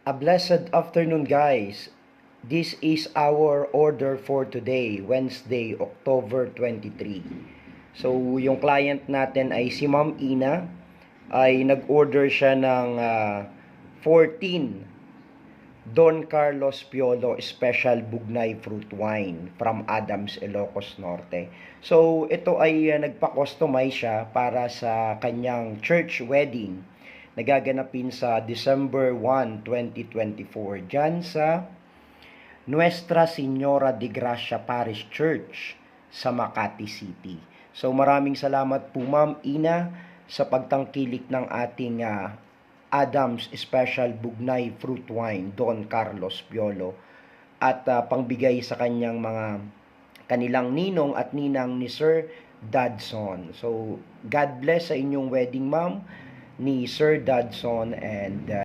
A blessed afternoon, guys. This is our order for today, Wednesday, October 23. So, yung client natin ay si Ma'am Ina, ay nag-order siya ng 14 Don Carlos Piolo Special Bugnay Fruit Wine from Adams, Ilocos Norte. So, ito ay nagpa-customize siya para sa kanyang church wedding na gaganapin sa December 1, 2024 dyan sa Nuestra Señora de Gracia Parish Church sa Makati City. So maraming salamat po Ma'am Ina sa pagtangkilik ng ating Adams Special Bugnay Fruit Wine Don Carlos Piolo at pangbigay sa kanilang ninong at ninang ni Sir Dadson. So God bless sa inyong wedding, ma'am, ni Sir Dadson, and